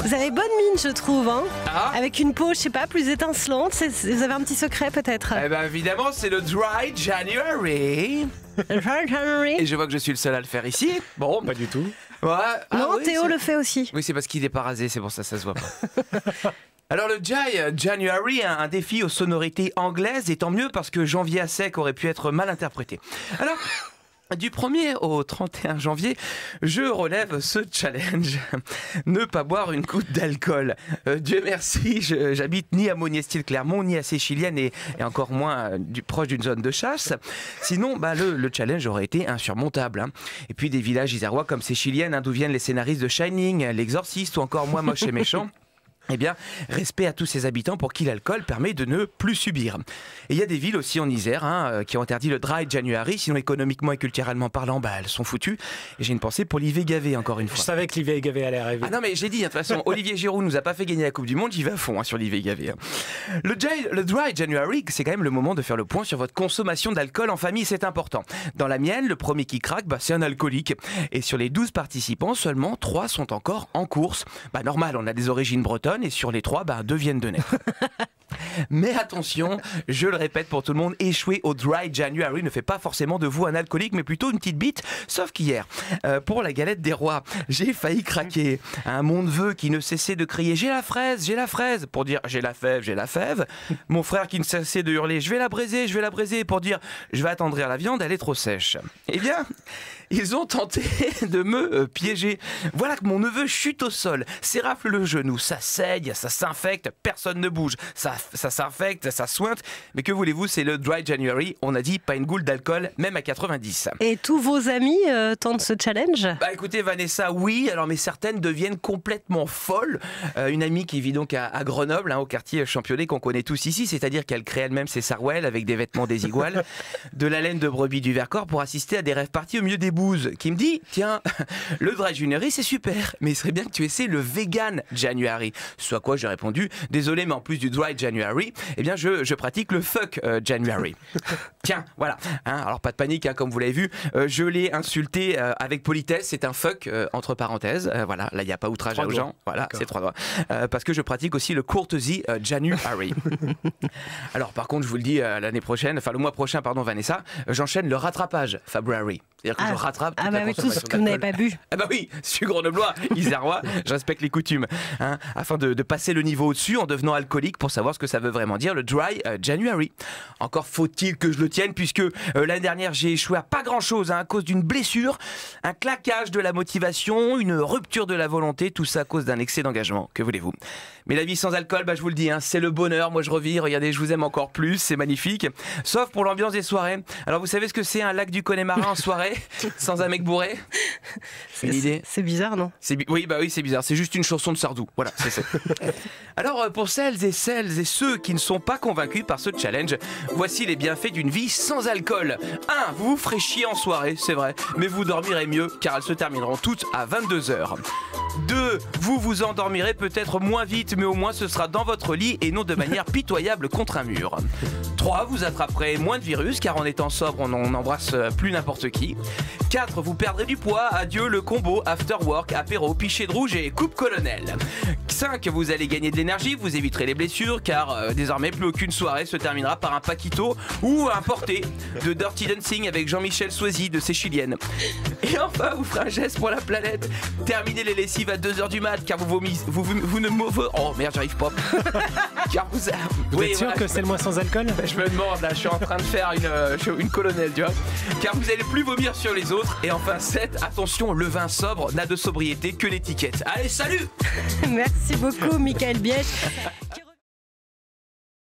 Vous avez bonne mine, je trouve, hein. Ah. Avec une peau, je sais pas, plus étincelante. Vous avez un petit secret, peut-être? Eh ben évidemment, c'est le Dry January. Et je vois que je suis le seul à le faire ici. Bon, Pas du tout. ouais. Non, Oui, Théo c'est- le fait aussi. Oui, c'est parce qu'il est pas rasé, c'est pour ça se voit pas. Alors le January, un défi aux sonorités anglaises, et tant mieux parce que janvier à sec aurait pu être mal interprété. Alors, du 1er au 31 janvier, je relève ce challenge. Ne pas boire une goutte d'alcool. Dieu merci, j'habite ni à Monestier-le-Clermont, ni à Séchilienne, et encore moins proche d'une zone de chasse. Sinon, le challenge aurait été insurmontable. Hein. Et puis des villages isérois comme Séchilienne, d'où viennent les scénaristes de Shining, L'Exorciste ou encore Moi moche et méchant. Eh bien, respect à tous ces habitants pour qui l'alcool permet de ne plus subir. Et il y a des villes aussi en Isère qui ont interdit le Dry January, sinon économiquement et culturellement parlant, elles sont foutues. Et j'ai une pensée pour Livet Gavé, encore une Je fois. savais que Livet Gavé allait arriver. Ah non mais j'ai dit, de toute façon, Olivier Giroud nous a pas fait gagner la Coupe du Monde, j'y vais à fond sur Livet Gavé. Le Dry January, c'est quand même le moment de faire le point sur votre consommation d'alcool en famille, c'est important. Dans la mienne, le premier qui craque, c'est un alcoolique. Et sur les 12 participants, seulement 3 sont encore en course. Normal, on a des origines bretonnes, et sur les 3, 2 viennent de naître. Mais attention, je le répète pour tout le monde, échouer au Dry January ne fait pas forcément de vous un alcoolique, mais plutôt une petite bite. Sauf qu'hier, pour la galette des rois, j'ai failli craquer. Mon neveu qui ne cessait de crier « j'ai la fraise » pour dire « j'ai la fève ». Mon frère qui ne cessait de hurler « je vais la braiser » pour dire « je vais attendrir la viande, elle est trop sèche ». Eh bien, ils ont tenté de me piéger. Voilà que mon neveu chute au sol, s'érafle le genou, ça saigne, ça s'infecte, personne ne bouge, ça s'infecte, ça sointe. Mais que voulez-vous, c'est le Dry January, on a dit pas une goutte d'alcool, même à 90. Et tous vos amis tentent ce challenge? Écoutez Vanessa, oui, alors mais certaines deviennent complètement folles. Une amie qui vit donc à Grenoble, au quartier Championnet qu'on connaît tous ici, c'est-à-dire qu'elle crée elle-même ses sarouels avec des vêtements désiguales, de la laine de brebis du Vercors pour assister à des rêves parties au milieu des bouses, qui me dit, tiens, le Dry January c'est super, mais il serait bien que tu essaies le Vegan January. Soit quoi j'ai répondu, désolé mais en plus du Dry January, eh bien je pratique le Fuck January. Tiens, voilà. Alors pas de panique, comme vous l'avez vu, je l'ai insulté avec politesse, c'est un fuck entre parenthèses. Voilà, là il n'y a pas outrage aux gens. Voilà, c'est 3 doigts. Parce que je pratique aussi le courtesy January. Alors par contre, je vous le dis, l'année prochaine, enfin le mois prochain, pardon Vanessa, j'enchaîne le rattrapage February. C'est-à-dire que je rattrape toute la oui, tout ce consommation que vous n'avez pas bu. oui, je suis grenoblois, isérois, je respecte les coutumes. Afin de passer le niveau au-dessus en devenant alcoolique pour savoir ce que ça veut vraiment dire, le Dry January. Encore faut-il que je le tienne, puisque l'année dernière j'ai échoué à pas grand-chose à cause d'une blessure, un claquage de la motivation, une rupture de la volonté, tout ça à cause d'un excès d'engagement. Que voulez-vous? Mais la vie sans alcool, je vous le dis, c'est le bonheur. Moi je revis, regardez, je vous aime encore plus, c'est magnifique. Sauf pour l'ambiance des soirées. Alors vous savez ce que c'est un lac du Connemara en soirée sans un mec bourré? Une idée? C'est bizarre, non? Oui, c'est bizarre. C'est juste une chanson de Sardou. Voilà, c'est ça. Alors, pour celles et ceux qui ne sont pas convaincus par ce challenge, voici les bienfaits d'une vie sans alcool. 1. Vous vous ferez chier en soirée, c'est vrai, mais vous dormirez mieux, car elles se termineront toutes à 22h. 2. Vous vous endormirez peut-être moins vite, mais au moins ce sera dans votre lit et non de manière pitoyable contre un mur. 3. Vous attraperez moins de virus, car en étant sobre, on n'embrasse plus n'importe qui. 4. Vous perdrez du poids, adieu le combo after work, apéro, pichet de rouge et coupe colonel. 5. Vous allez gagner de l'énergie, vous éviterez les blessures, car désormais plus aucune soirée se terminera par un paquito ou un porté de Dirty Dancing avec Jean-Michel Soisy de Séchilienne. Et enfin, vous ferez un geste pour la planète. Terminez les lessives à 2h du mat, car vous ne mauvais... Oh merde, j'arrive pas. Car vous êtes sûr que c'est le mois sans alcool? Je me demande, là, je suis en train de faire une colonelle, tu vois. Car vous allez plus vomir sur les autres. Et enfin 7, attention, le vin sobre n'a de sobriété que l'étiquette. Allez, salut! Merci beaucoup, Michael Bièche.